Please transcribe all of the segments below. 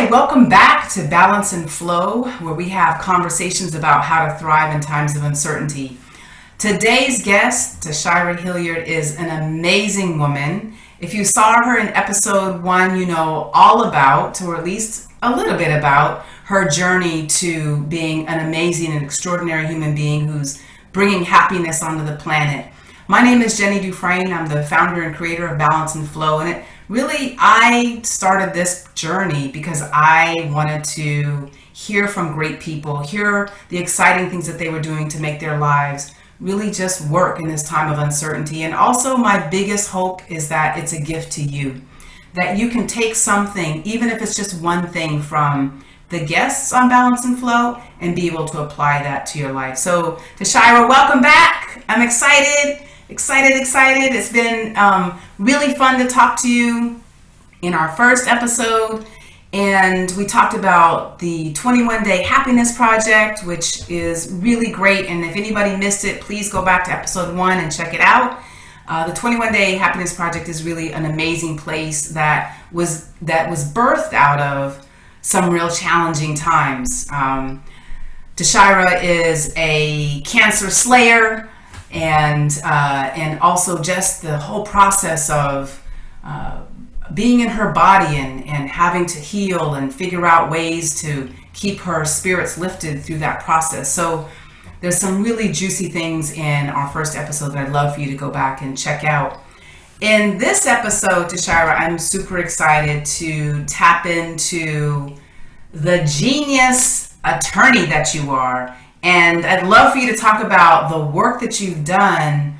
Hi, welcome back to Balance and Flow, where we have conversations about how to thrive in times of uncertainty. Today's guest, Tashira Halyard, is an amazing woman. If you saw her in episode 1, you know all about, or at least a little bit about, her journey to being an amazing and extraordinary human being who's bringing happiness onto the planet. My name is Jenny DuFresne. I'm the founder and creator of Balance and Flow, and I started this journey because I wanted to hear from great people, hear the exciting things that they were doing to make their lives really just work in this time of uncertainty. And also my biggest hope is that it's a gift to you, that you can take something, even if it's just one thing from the guests on Balance and Flow, and be able to apply that to your life. So Tashira, welcome back. I'm excited. It's been really fun to talk to you in our first episode. And we talked about the 21-Day Happiness Project, which is really great. And if anybody missed it, please go back to episode 1 and check it out. The 21-Day Happiness Project is really an amazing place that was birthed out of some real challenging times. Tashira is a cancer slayer, and also just the whole process of being in her body and having to heal and figure out ways to keep her spirits lifted through that process. So there's some really juicy things in our first episode that I'd love for you to go back and check out. In this episode, Tashira, I'm super excited to tap into the genius attorney that you are. And I'd love for you to talk about the work that you've done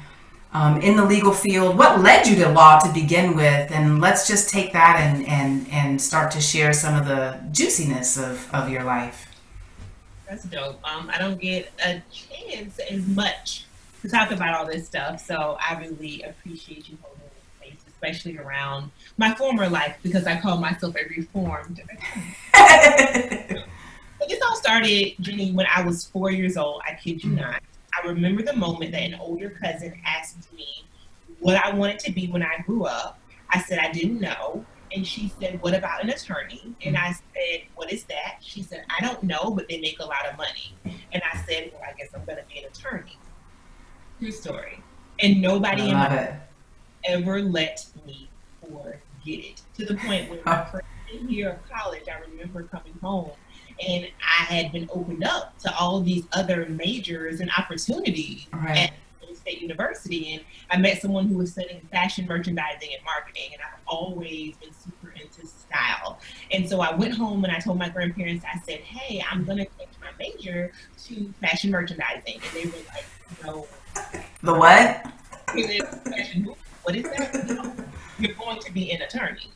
in the legal field. What led you to law to begin with? And let's just take that and start to share some of the juiciness of your life. That's dope. I don't get a chance as much to talk about all this stuff, so I really appreciate you holding the space, especially around my former life, because I call myself a reformed attorney. But this all started, Jenny, when I was 4 years old. I kid you not. I remember the moment that an older cousin asked me what I wanted to be when I grew up. I said I didn't know. And she said, "What about an attorney?" And I said, "What is that?" She said, "I don't know, but they make a lot of money." And I said, "Well, I guess I'm going to be an attorney." True story. And nobody in my life ever let me forget it. To the point where my freshman year of college, I remember coming home, and I had been opened up to all these other majors and opportunities at State University. And I met someone who was studying fashion merchandising and marketing, and I've always been super into style. And so I went home and I told my grandparents, I said, "Hey, I'm going to change my major to fashion merchandising." And they were like, "No." The what? What is that? No, you're going to be an attorney.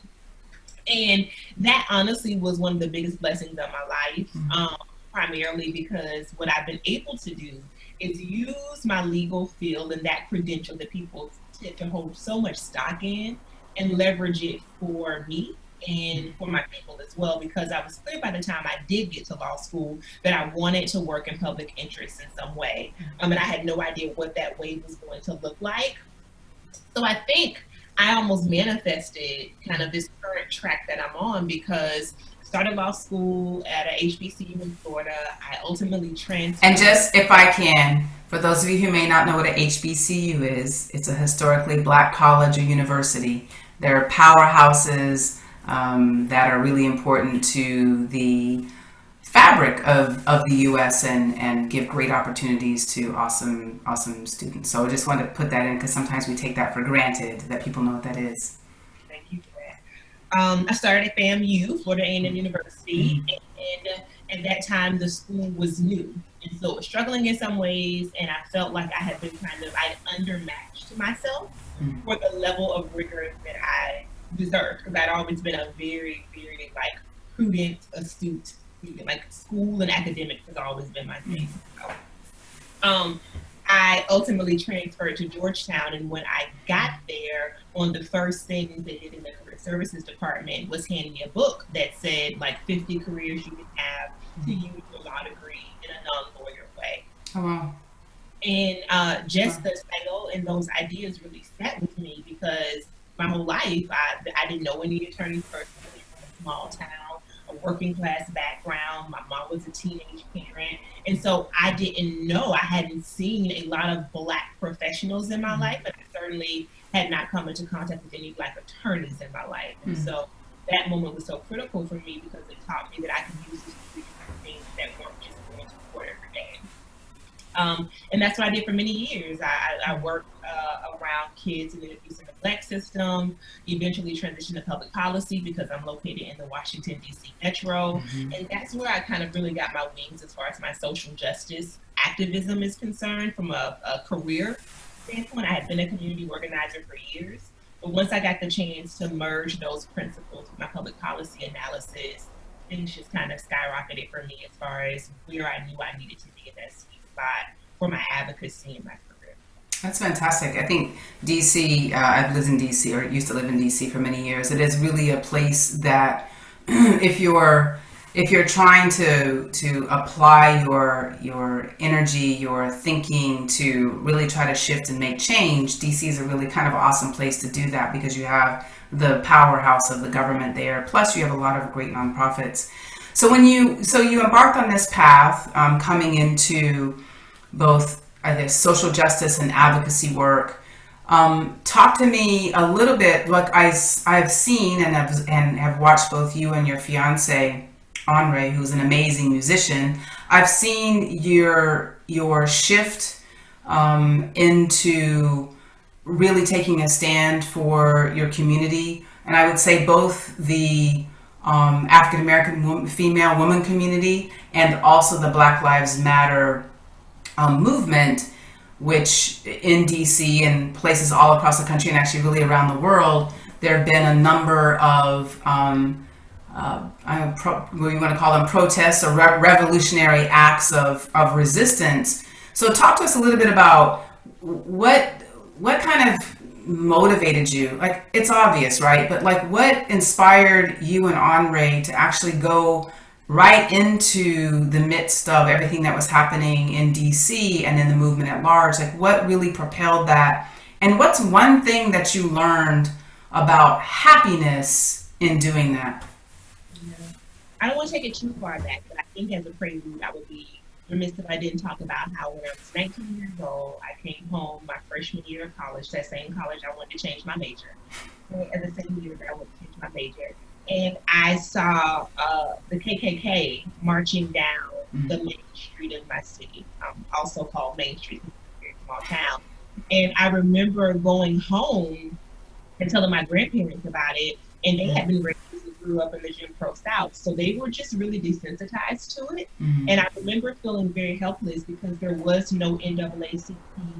And that honestly was one of the biggest blessings of my life, primarily because what I've been able to do is use my legal field and that credential that people tend to hold so much stock in and leverage it for me and for my people as well, because I was clear by the time I did get to law school that I wanted to work in public interest in some way. And I had no idea what that way was going to look like. So I think I almost manifested kind of this current track that I'm on, because I started law school at a HBCU in Florida. I ultimately transferred. And just, if I can, for those of you who may not know what a HBCU is, it's a historically black college or university. They're powerhouses that are really important to the fabric of the U.S. and give great opportunities to awesome students. So I just wanted to put that in, because sometimes we take that for granted, that people know what that is. Thank you for that. I started at FAMU, Florida A&M University, and at that time the school was new. And so it was struggling in some ways, and I felt like I had been I'd undermatched myself for the level of rigor that I deserved, because I'd always been a very, very prudent, astute student. School and academics has always been my thing. So, I ultimately transferred to Georgetown, and when I got there, one of the first things they did in the career services department was hand me a book that said 50 careers you can have to use your law degree in a non-lawyer way. Oh, wow. And just the title and those ideas really sat with me, because my whole life I didn't know any attorneys personally from a small town. a working class background. My mom was a teenage parent. And so I didn't know, I hadn't seen a lot of Black professionals in my life, and I certainly had not come into contact with any Black attorneys in my life. And so that moment was so critical for me because it taught me that I can use this to do different things that weren't just going to court every day. And that's what I did for many years. I worked around kids in the abuse and neglect system, eventually transitioned to public policy because I'm located in the Washington, D.C. metro. And that's where I kind of really got my wings as far as my social justice activism is concerned from a career standpoint. I had been a community organizer for years. But once I got the chance to merge those principles with my public policy analysis, things just kind of skyrocketed for me as far as where I knew I needed to be in that sweet spot for my advocacy and my career. That's fantastic. I think DC, I've lived in DC or used to live in DC for many years. It is really a place that if you're trying to apply your energy, your thinking to really try to shift and make change, DC is a really kind of awesome place to do that because you have the powerhouse of the government there. Plus, you have a lot of great nonprofits. So you embarked on this path, coming into both, I guess, social justice and advocacy work. Talk to me a little bit. Like I've seen and have watched both you and your fiance, Henri, who's an amazing musician. I've seen your shift into really taking a stand for your community, and I would say both the African American female woman community and also the Black Lives Matter movement, which in DC and places all across the country and actually really around the world, there have been a number of what you want to call them, protests or revolutionary acts of resistance. So talk to us a little bit about what kind of motivated you. Like, it's obvious, right? But like, what inspired you and Henri to actually go right into the midst of everything that was happening in DC and in the movement at large? Like, what really propelled that? And what's one thing that you learned about happiness in doing that? I don't want to take it too far back, but I think as a prelude, I would be remiss if I didn't talk about how when I was 19 years old, I came home my freshman year of college, that same college I wanted to change my major. And at the same year that I wanted to change my major. And I saw the KKK marching down the main street of my city, also called Main Street, in a small town. And I remember going home and telling my grandparents about it, and they had been raised and grew up in the Jim Crow South, so they were just really desensitized to it. And I remember feeling very helpless because there was no NAACP,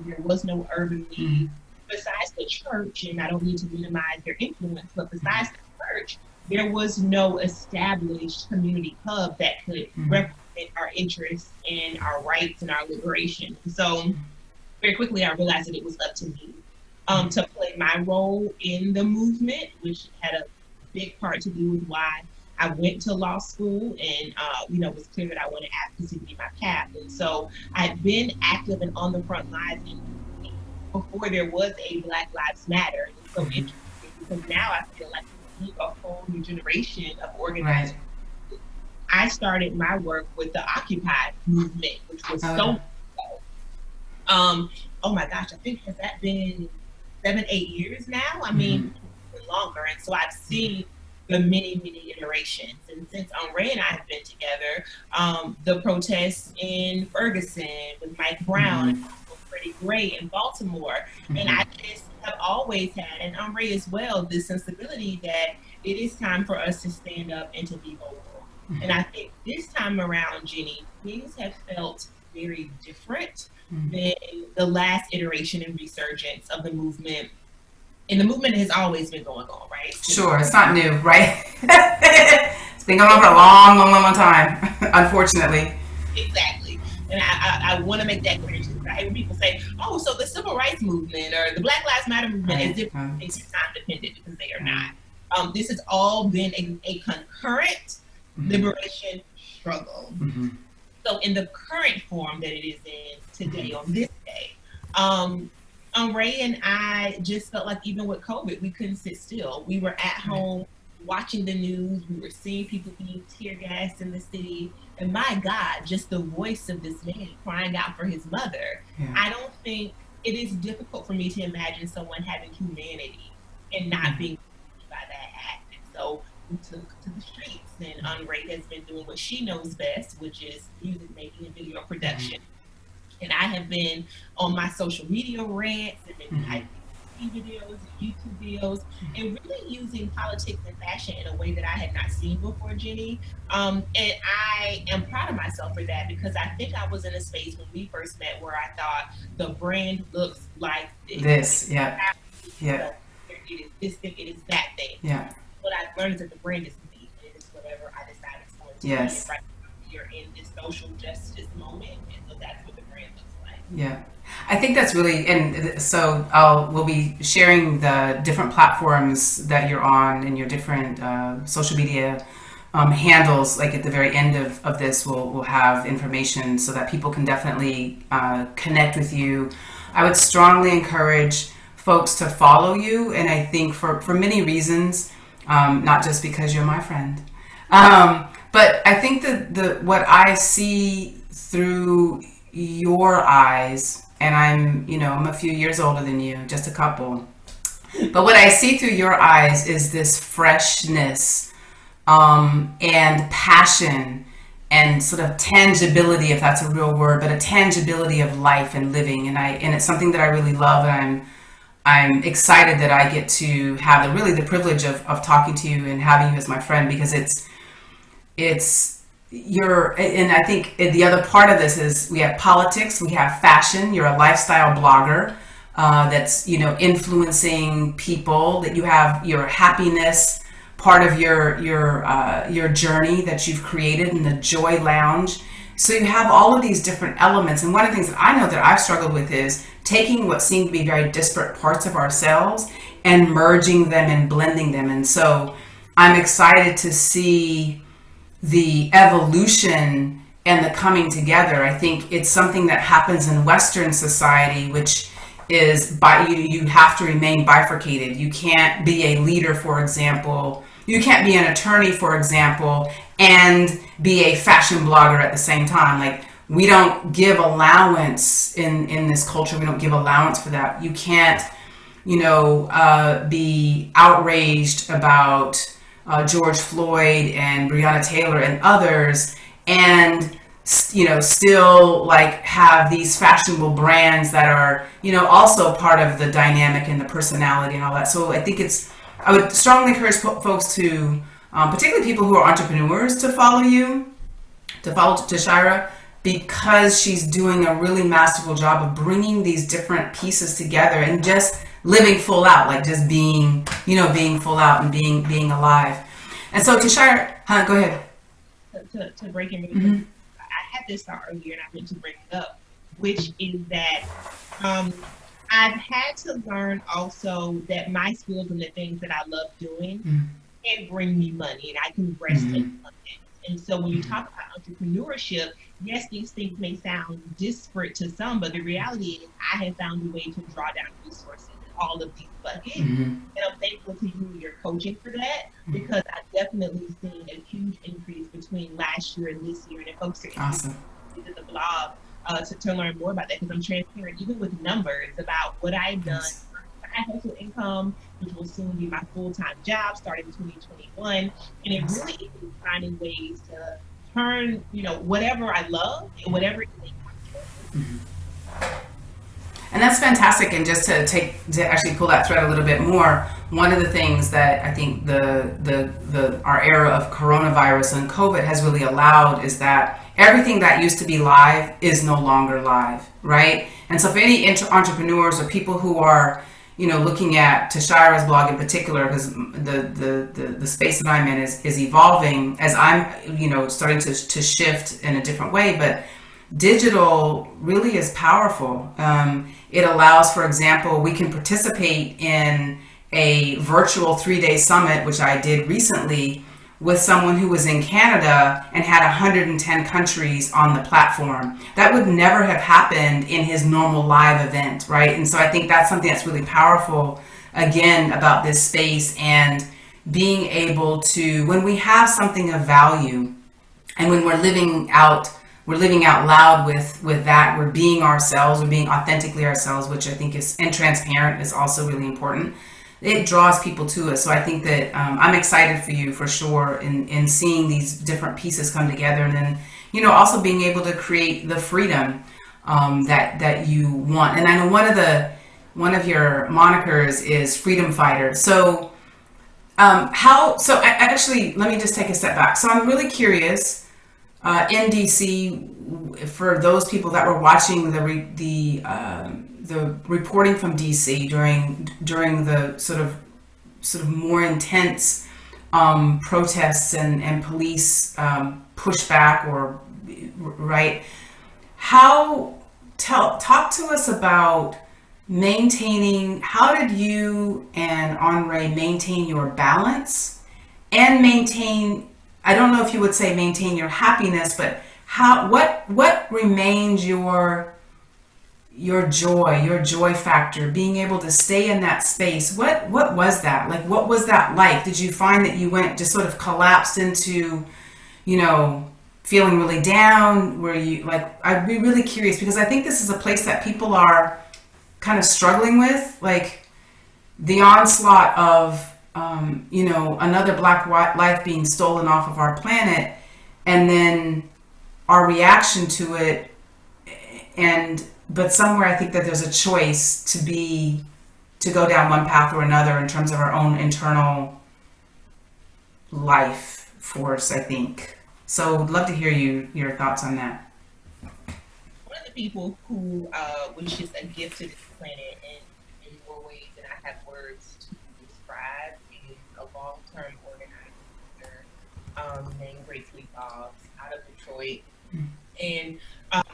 there was no Urban League, besides the church, and I don't need to minimize their influence, but besides the church, there was no established community hub that could represent our interests and our rights and our liberation. So very quickly, I realized that it was up to me to play my role in the movement, which had a big part to do with why I went to law school, and it was clear that I wanted advocacy to be my path. And so I'd been active and on the front lines before there was a Black Lives Matter. It's so interesting because now I feel like we need a whole new generation of organizers. Right. I started my work with the Occupy movement, which was oh my gosh, I think has that been 7-8 years now? I mean, longer. And so I've seen the many iterations. And since Henri and I have been together, the protests in Ferguson with Mike Brown and Freddie Gray in Baltimore, and I just have always had, and Henri as well, this sensibility that it is time for us to stand up and to be vocal. And I think this time around, Jenny, things have felt very different than the last iteration and resurgence of the movement. And the movement has always been going on, right? Sure, it's not new, right? It's been going on for a long time, unfortunately. Exactly. And I want to make that clear too. I hate when people say, oh, so the civil rights movement or the Black Lives Matter movement is different. It's not dependent, because they are not. This has all been a concurrent liberation struggle. So in the current form that it is in today, on this day, Henri and I just felt like even with COVID, we couldn't sit still. We were at home watching the news, we were seeing people being tear gassed in the city. And my God, just the voice of this man crying out for his mother. Yeah. I don't think it is difficult for me to imagine someone having humanity and not being by that act. And so we took to the streets, and Unraid has been doing what she knows best, which is music making and video production. And I have been on my social media rants and making IGTV videos and YouTube videos, and really using politics and fashion in a way that I had not seen before, Jenny. And I am proud of myself for that, because I think I was in a space when we first met where I thought the brand looks like this. Yeah. It is this thing, it is that thing. Yeah. What I've learned is that the brand is me. It is whatever I decide it's going to Yes. be. Right now, you're in this social justice moment, and so that's what the brand looks like. Yeah. I think that's really, and so we'll be sharing the different platforms that you're on and your different social media handles. Like at the very end of this, we'll have information so that people can definitely connect with you. I would strongly encourage folks to follow you, and I think for many reasons, not just because you're my friend, but I think that what I see through your eyes, and I'm a few years older than you, just a couple, but what I see through your eyes is this freshness and passion and sort of tangibility, if that's a real word, but a tangibility of life and living, and it's something that I really love, and I'm excited that I get to have the privilege of talking to you and having you as my friend, because and I think the other part of this is we have politics, we have fashion. You're a lifestyle blogger that's influencing people, that you have your happiness part of your journey that you've created in the Joy Lounge. So you have all of these different elements, and one of the things that I know that I've struggled with is taking what seem to be very disparate parts of ourselves and merging them and blending them. And so I'm excited to see the evolution and the coming together. I think it's something that happens in Western society, which is you have to remain bifurcated. You can't be a leader, for example. You can't be an attorney, for example, and be a fashion blogger at the same time. Like, we don't give allowance in this culture. We don't give allowance for that. You can't, be outraged about George Floyd and Breonna Taylor and others, and still like have these fashionable brands that are also part of the dynamic and the personality and all that. So I think I would strongly encourage folks to, particularly people who are entrepreneurs, to follow Tashira, because she's doing a really masterful job of bringing these different pieces together and just living full out, like just being full out and being alive. And so Tashira, go ahead. To break in, because I had this thought earlier and I meant to bring it up, which is that I've had to learn also that my skills and the things that I love doing can bring me money, and I can rest in it. And so when you talk about entrepreneurship, yes, these things may sound disparate to some, but the reality is I have found a way to draw down resources in all of these buckets. And I'm thankful to you and your coaching for that, because I've definitely seen a huge increase between last year and this year. And if folks are interested in the blog to learn more about that, because I'm transparent even with numbers about what I've done for side hustle income, which will soon be my full-time job starting in 2021. And it really is finding ways to turn, whatever I love and whatever it takes. And that's fantastic. And just to actually pull that thread a little bit more, one of the things that I think our era of coronavirus and COVID has really allowed is that everything that used to be live is no longer live, right? And so for any entrepreneurs or people who are looking at Tashira's blog in particular, because the space that I'm in is evolving as I'm starting to shift in a different way, but digital really is powerful. It allows, for example, we can participate in a virtual 3-day summit, which I did recently, with someone who was in Canada and had 110 countries on the platform. That would never have happened in his normal live event, right? And so I think that's something that's really powerful, again, about this space. And being able to, when we have something of value, and when we're living out loud with that, we're being ourselves, we're being authentically ourselves, which I think is, and transparent is also really important. It draws people to us. So I think that I'm excited for you for sure in seeing these different pieces come together, and then, you know, also being able to create the freedom that you want. And I know one of your monikers is Freedom Fighter. So actually, let me just take a step back. So I'm really curious. In DC, for those people that were watching the reporting from DC during the sort of more intense protests and police pushback, or right? Talk to us about maintaining. How did you and Henri maintain your balance and maintain? I don't know if you would say maintain your happiness, but what remains your joy factor, being able to stay in that space? What was that? Like, what was that like? Did you find that you just sort of collapsed into, you know, feeling really down? Were you like, I'd be really curious, because I think this is a place that people are kind of struggling with, like the onslaught of you know, another Black life being stolen off of our planet, and then our reaction to it. But somewhere I think that there's a choice to go down one path or another in terms of our own internal life force, I think. So I'd love to hear your thoughts on that. One of the people who was just a gift to this planet in more ways than I have words to describe is a long-term organizer named Grace Boggs out of Detroit. And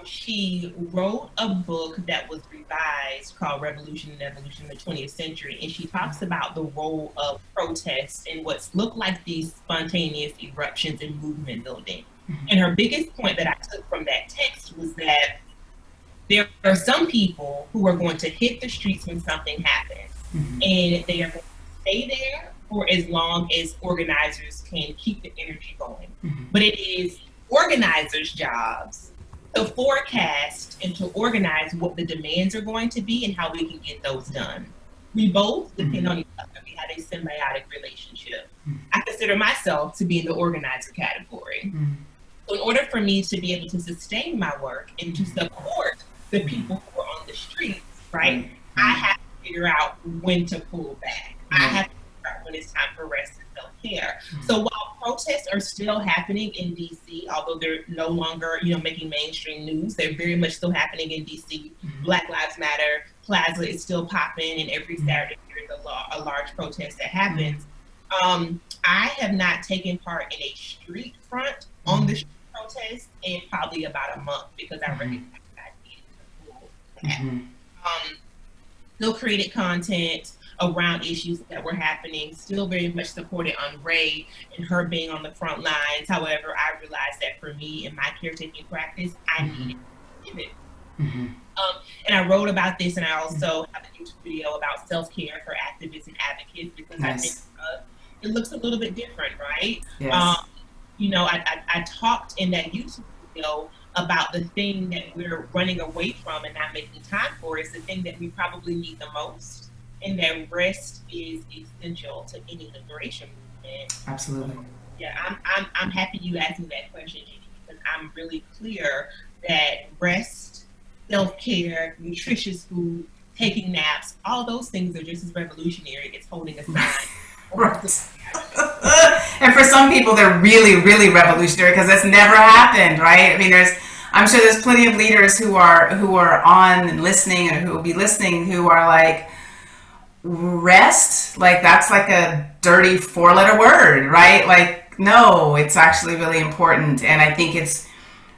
she wrote a book that was revised called Revolution and Evolution in the 20th Century. And she talks about the role of protests and what's looked like these spontaneous eruptions in movement building. And her biggest point that I took from that text was that there are some people who are going to hit the streets when something happens, and they are going to stay there for as long as organizers can keep the energy going. But it is organizers' jobs to forecast and to organize what the demands are going to be and how we can get those done. We both depend on each other. We have a symbiotic relationship. I consider myself to be in the organizer category. So in order for me to be able to sustain my work and to support the people who are on the streets, right, I have to figure out when to pull back. I have to figure out when it's time for rest and self-care. So while protests are still happening in DC, although they're no longer, you know, making mainstream news, they're very much still happening in DC. Black Lives Matter Plaza is still popping, and every Saturday there's a large protest that happens. I have not taken part in a street front on the street protest in probably about a month, because I recognize that I needed to pull back. Still created content around issues that were happening, still very much supported Henri and her being on the front lines. However, I realized that for me in my caretaking practice, I needed to pivot. And I wrote about this, and I also have a YouTube video about self-care for activists and advocates, because I think it looks a little bit different, right? You know, I talked in that YouTube video about the thing that we're running away from and not making time for is the thing that we probably need the most, and that rest is essential to any liberation movement. Absolutely. Yeah, I'm happy you asked me that question, Jenny, because I'm really clear that rest, self-care, nutritious food, taking naps, all those things are just as revolutionary as holding a sign. And for some people, they're really, really revolutionary, because that's never happened, right? I mean, I'm sure there's plenty of leaders who are on and listening, and who will be listening, who are like, rest, like that's like a dirty 4-letter word, right? Like, no, it's actually really important. And I think it's,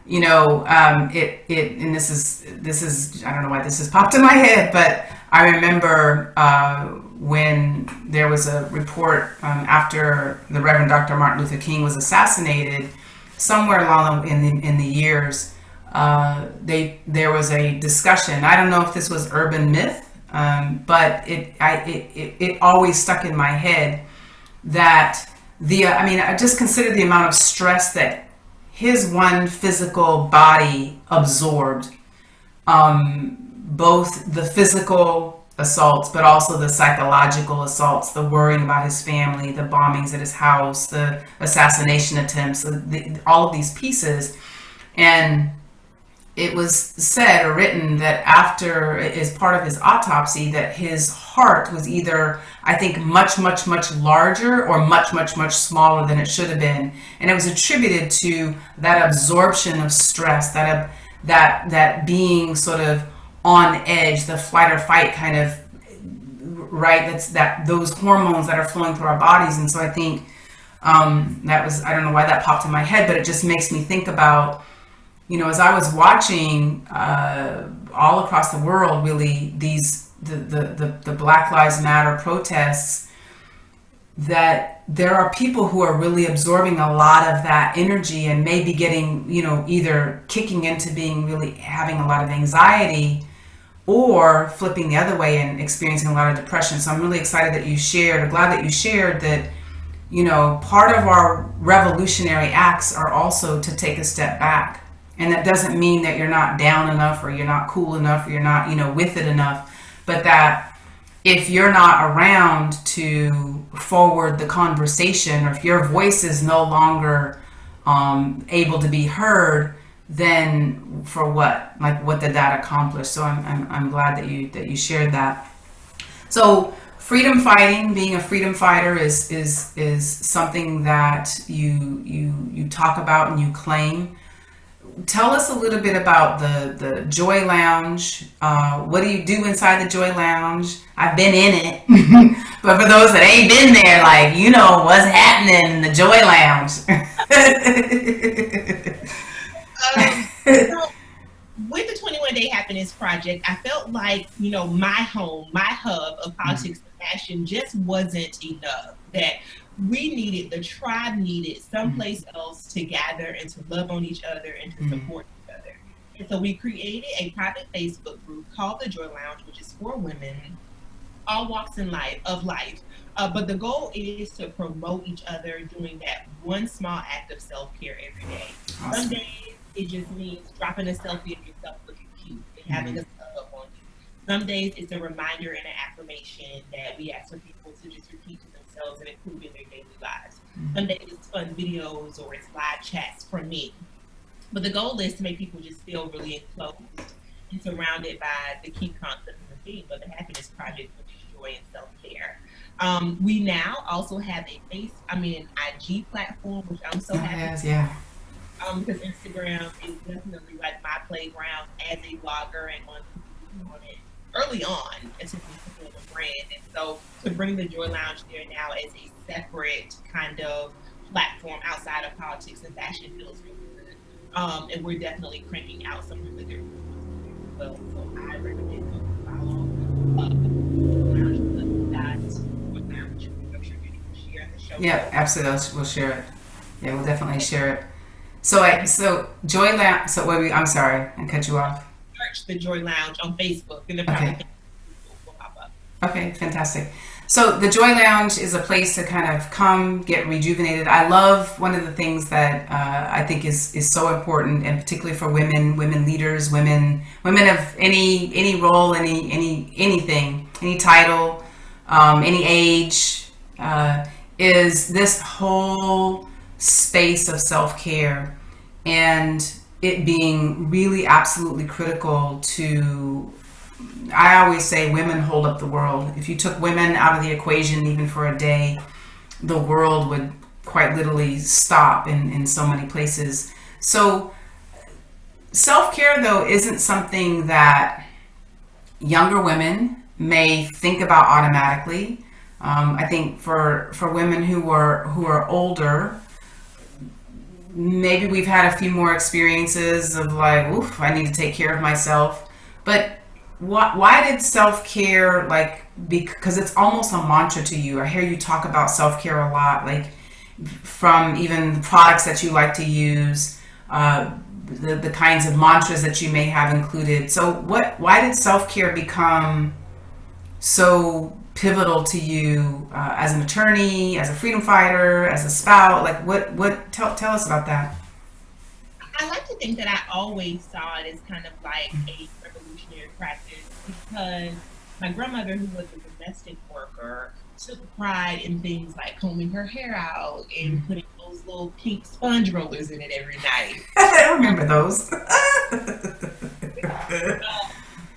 you know, and this is I don't know why this has popped in my head, but I remember when there was a report after the Reverend Dr. Martin Luther King was assassinated, somewhere along in the years, there was a discussion. I don't know if this was urban myth, but it always stuck in my head that I just consider the amount of stress that his one physical body absorbed, both the physical assaults, but also the psychological assaults, the worrying about his family, the bombings at his house, the assassination attempts, all of these pieces. And it was said or written that after, as part of his autopsy, that his heart was either, I think, much, much, much larger or much, much, much smaller than it should have been. And it was attributed to that absorption of stress, that being sort of on edge, the flight or fight kind of, right? Those hormones that are flowing through our bodies. And so I think that was, I don't know why that popped in my head, but it just makes me think about, as I was watching all across the world, really, the Black Lives Matter protests, that there are people who are really absorbing a lot of that energy and maybe getting, either kicking into being really having a lot of anxiety, or flipping the other way and experiencing a lot of depression. So I'm really excited that you shared, or glad that you shared that, part of our revolutionary acts are also to take a step back. And that doesn't mean that you're not down enough, or you're not cool enough, or you're not, with it enough, but that if you're not around to forward the conversation, or if your voice is no longer able to be heard, then for what? Like, what did that accomplish? So I'm glad that you shared that. So freedom fighting, being a freedom fighter, is something that you talk about and you claim. Tell us a little bit about the Joy Lounge. What do you do inside the Joy Lounge? I've been in it, but for those that ain't been there, what's happening in the Joy Lounge. So with the 21-Day Happiness Project, I felt like, my home, my hub of politics and fashion just wasn't enough. That the tribe needed someplace else to gather and to love on each other and to support each other. And so we created a private Facebook group called the Joy Lounge, which is for women, all walks of life. But the goal is to promote each other, doing that one small act of self-care every day. Awesome. Some days it just means dropping a selfie of yourself looking cute and having a up on you. Some days it's a reminder and an affirmation that we ask for people to just repeat to themselves and improve in their daily lives. Some days it's fun videos or it's live chats from me. But the goal is to make people just feel really enclosed and surrounded by the key concept and the theme of the Happiness Project, which is joy and self-care. We now also have an IG platform, which I'm so happy. Because Instagram is definitely like my playground as a blogger and on it early on as a brand. And so to bring the Joy Lounge there now as a separate kind of platform outside of politics and fashion feels really good. And we're definitely cranking out some really good as well. So I recommend you follow Yeah, absolutely. We'll share it. Yeah, we'll definitely share it. So Joy Lounge. So wait, I'm sorry, I cut you off. Search the Joy Lounge on Facebook, and the will pop up. Okay, fantastic. So the Joy Lounge is a place to kind of come get rejuvenated. I love one of the things that I think is so important, and particularly for women leaders, women of any role, anything, any title, any age, is this whole space of self-care, and it being really absolutely critical to, I always say, women hold up the world. If you took women out of the equation even for a day, the world would quite literally stop in so many places. So self-care, though, isn't something that younger women may think about automatically. I think for women who are older, maybe we've had a few more experiences of like, oof, I need to take care of myself. But why did self-care, because it's almost a mantra to you. I hear you talk about self-care a lot, like from even products that you like to use, the kinds of mantras that you may have included. So why did self-care become so pivotal to you as an attorney, as a freedom fighter, as a spouse? Like, tell us about that. I like to think that I always saw it as kind of like a revolutionary practice, because my grandmother, who was a domestic worker, took pride in things like combing her hair out and putting those little pink sponge rollers in it every night. I remember those.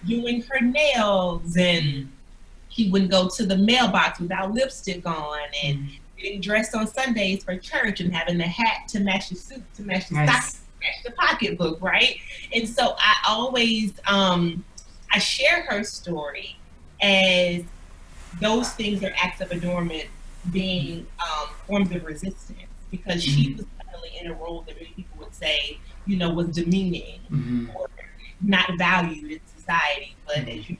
Doing her nails, and she wouldn't go to the mailbox without lipstick on, and getting dressed on Sundays for church, and having the hat to match the suit, to match the stockings, match the pocketbook, right? And so I always, I share her story as those things are acts of adornment, being forms of resistance, because she was definitely in a role that many people would say, was demeaning or not valued in society, but as you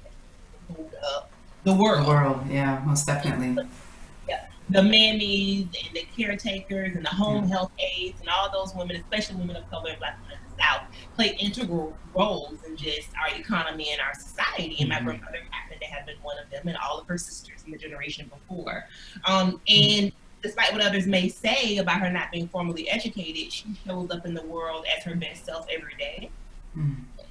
hold up the world. The world, yeah, most definitely. The mammies and the caretakers and the home health aides and all those women, especially women of color and Black women in the South, play integral roles in just our economy and our society. And my grandmother happened to have been one of them, and all of her sisters in the generation before. And despite what others may say about her not being formally educated, she shows up in the world as her best self every day.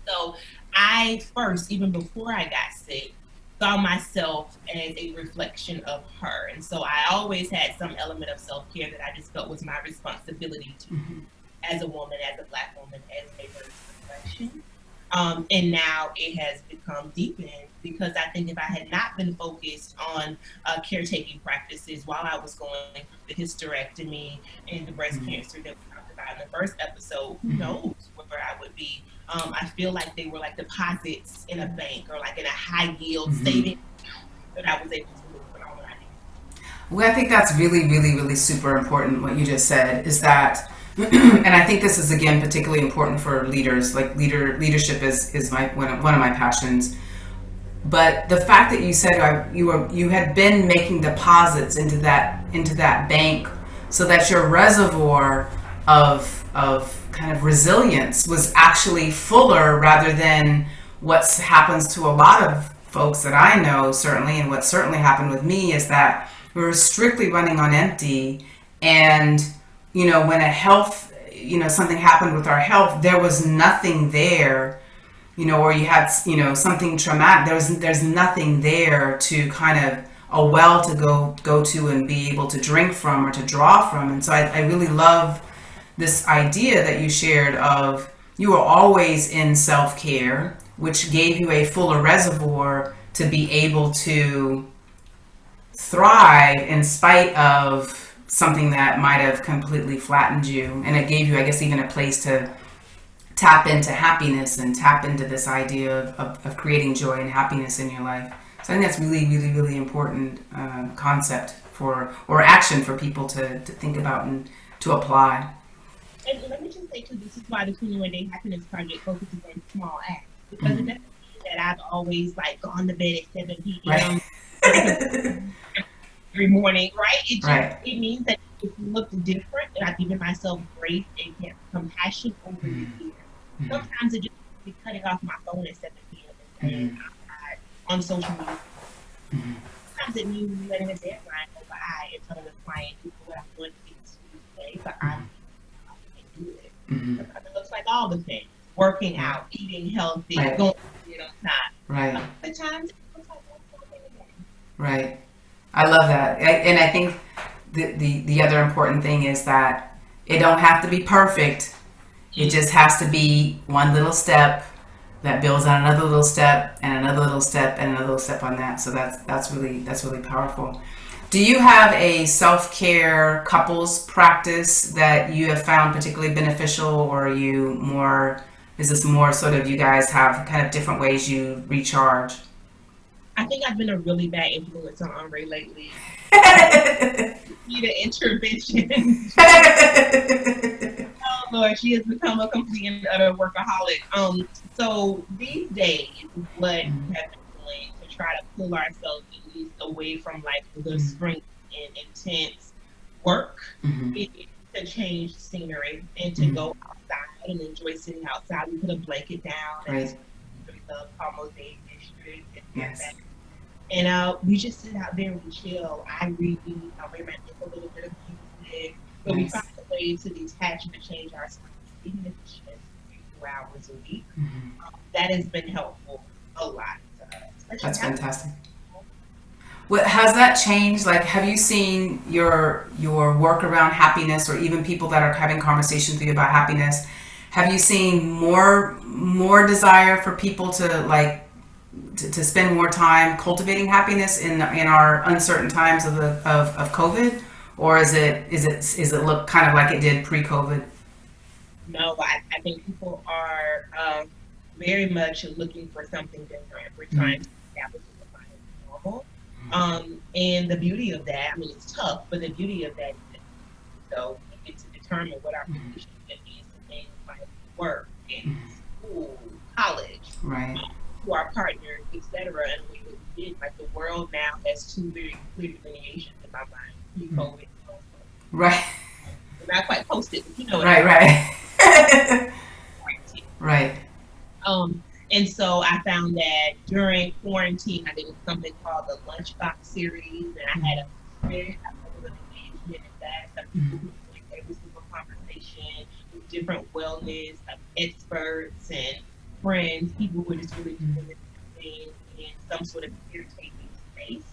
So I first, even before I got sick, saw myself as a reflection of her. And so I always had some element of self-care that I just felt was my responsibility to do as a woman, as a Black woman, as a first reflection. And now it has become deepened, because I think if I had not been focused on caretaking practices while I was going through the hysterectomy and the breast cancer that we talked about in the first episode, who knows where I would be. I feel like they were like deposits in a bank, or like in a high yield savings that I was able to put on what I need. Well, I think that's really, really, really super important. What you just said is that, and I think this is again particularly important for leaders. Like leadership is one of my passions. But the fact that you said you had been making deposits into that bank, so that your reservoir of kind of resilience was actually fuller, rather than what happens to a lot of folks that I know, certainly, and what certainly happened with me, is that we were strictly running on empty. And when something happened with our health, there was nothing there, or you had something traumatic, there's nothing there to kind of a well to go to and be able to drink from or to draw from. And so I really love this idea that you shared of you were always in self-care, which gave you a fuller reservoir to be able to thrive in spite of something that might have completely flattened you. And it gave you, I guess, even a place to tap into happiness and tap into this idea of creating joy and happiness in your life. So I think that's really, really, really important concept or action for people to think about and to apply. And let me just say too, this is why the 21-Day Happiness Project focuses on small acts, because it doesn't mean that I've always gone to bed at 7 p.m. every morning, right? It means that if you look different, and I've given myself grace and compassion over the years. Sometimes it just be cutting off my phone at 7 p.m. and saying I'm on social media. Sometimes it means letting a deadline go by and telling the client what I'm going to get to today, but I'm do it. It looks like all the things: working out, eating healthy, going to bed on time. Right. Other times it looks like one thing again. Right. I love that. And I think the other important thing is that it don't have to be perfect. It just has to be one little step that builds on another little step and another little step and another little step on that. So that's really powerful. Do you have a self-care couples practice that you have found particularly beneficial, or is this more sort of you guys have kind of different ways you recharge? I think I've been a really bad influence on Andre lately. Need an intervention. Oh Lord, she has become a complete and utter workaholic. So these days, what we have been doing to try to pull ourselves at least away from the spring and intense work is to change scenery and to go outside and enjoy sitting outside. We put a blanket down and the Palmo Day district. And we just sit out there and we chill. I read, I wear my a little bit of music, but we Nice. find a way to detach and to change our sleep, even if it's just 3 4 hours a week. Mhm. That has been helpful a lot, especially That's now. fantastic. What has that changed? Like, have you seen your work around happiness, or even people that are having conversations with you about happiness? Have you seen more desire for people to like to spend more time cultivating happiness in our uncertain times of COVID, or is it look kind of like it did pre-COVID? No, I think people are very much looking for something different. We're trying to establish what we find normal. And the beauty of that, I mean, it's tough, but the beauty of that is that so we get to determine what our position is to things like work and school, college, Right, to our partners, etc. And we did like the world now has two very clear delineations in my mind: pre-COVID and post-COVID. right, They're not quite posted, but you know what I right, right, mean. right. Um, and so I found that during quarantine, I did something called the Lunchbox series, and I had a very high level of engagement in that. Some people who like every single conversation with different wellness experts and friends, people who were just really doing this thing in some sort of caretaking space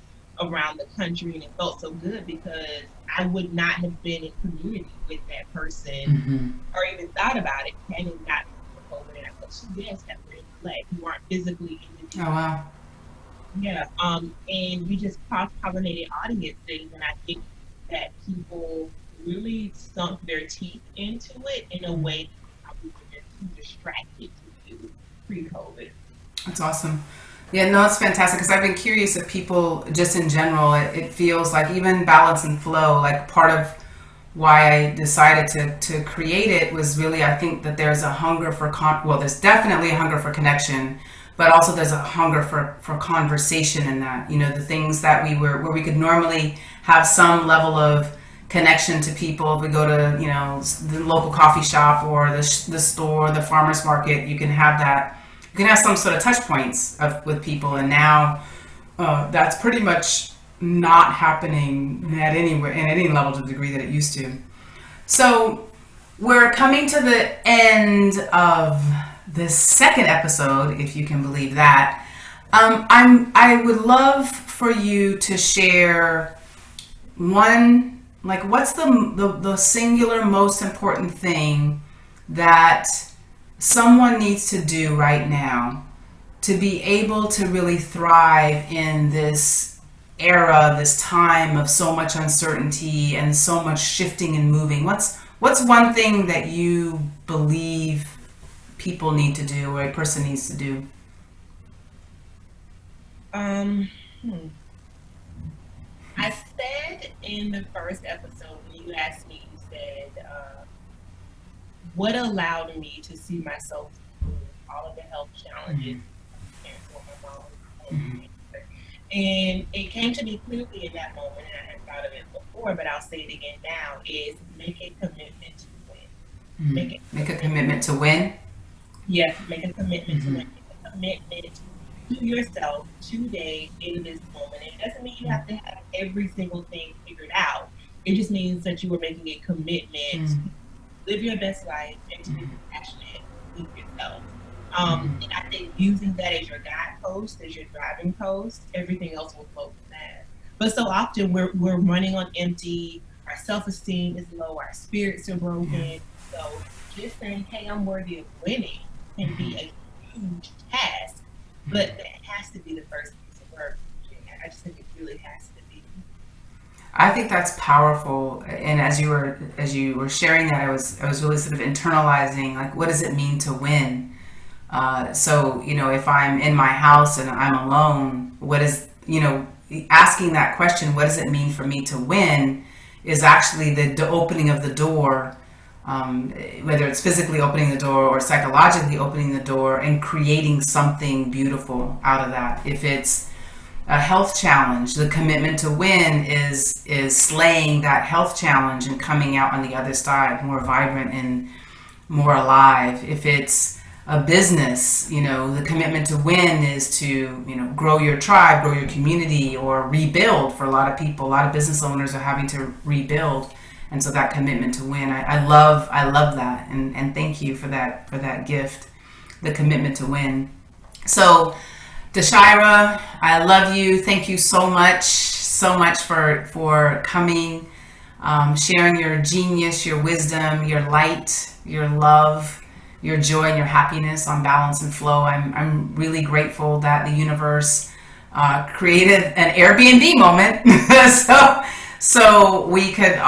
around the country, and it felt so good because I would not have been in community with that person Hmm. or even thought about it had it not been for COVID. And I thought, two guests that were in play who aren't physically in the Oh wow. yeah. And we just cross pollinated audiences, and I think that people really sunk their teeth into it in a way that probably would have been too distracted to do pre-COVID. That's awesome. Yeah, no, it's fantastic because I've been curious if people, just in general, it feels like even balance and flow, like part of why I decided to create it was really, I think that there's a hunger for, well, there's definitely a hunger for connection, but also there's a hunger for conversation in that, the things that where we could normally have some level of connection to people. If we go to, the local coffee shop or the store, the farmer's market, you can have that you can have some sort of touch points with people, and now that's pretty much not happening at any level to the degree that it used to. So we're coming to the end of the second episode, if you can believe that. I would love for you to share one, like, what's the singular most important thing that someone needs to do right now to be able to really thrive in this era, this time of so much uncertainty and so much shifting and moving. What's one thing that you believe people need to do, or a person needs to do? Um, hmm. I said in the first episode when you asked me, you said, what allowed me to see myself through all of the health challenges for my mom and cancer. And it came to me clearly in that moment, and I had thought of it before, but I'll say it again now, is make a commitment to win. Make a commitment to win. Yes, make a commitment to win. Make a commitment to yourself today in this moment. It doesn't mean you have to have every single thing figured out. It just means that you are making a commitment to live your best life and to be passionate with yourself. And I think using that as your guidepost, as your driving post, everything else will flow from that. But so often we're running on empty. Our self-esteem is low. Our spirits are broken. So just saying, "Hey, I'm worthy of winning," can be a huge task. But that has to be the first piece of work. I just think it really has to be. I think that's powerful. And as you were sharing that, I was really sort of internalizing, like, what does it mean to win? So if I'm in my house and I'm alone, what is asking that question, what does it mean for me to win, is actually the opening of the door. Whether it's physically opening the door or psychologically opening the door and creating something beautiful out of that. If it's a health challenge, the commitment to win is slaying that health challenge and coming out on the other side more vibrant and more alive. If it's a business, you know, the commitment to win is to, you know, grow your tribe, grow your community, or rebuild. For a lot of people, a lot of business owners are having to rebuild. And so that commitment to win, I love that. And thank you for that gift, the commitment to win. So Tashira, I love you. Thank you so much for coming, sharing your genius, your wisdom, your light, your love, your joy, and your happiness on Balance and Flow. I'm really grateful that the universe created an Airbnb moment, so we could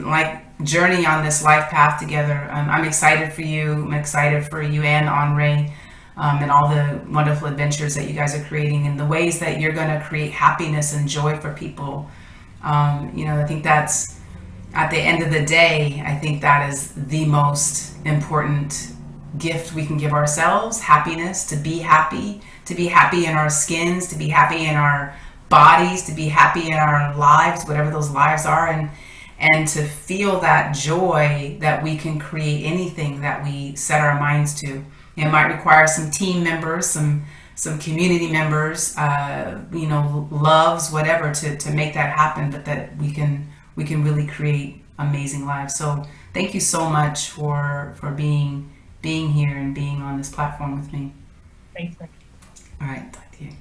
like journey on this life path together. I'm excited for you. I'm excited for you and Henri, and all the wonderful adventures that you guys are creating, and the ways that you're going to create happiness and joy for people. You know, I think that's, at the end of the day, I think that is the most important gift we can give ourselves: happiness, to be happy in our skins, to be happy in our bodies, to be happy in our lives, whatever those lives are, and to feel that joy that we can create anything that we set our minds to. It might require some team members, some community members, you know, loves, whatever, to make that happen, but that we can really create amazing lives. So thank you so much for being here and being on this platform with me. Thanks. All right, talk to you.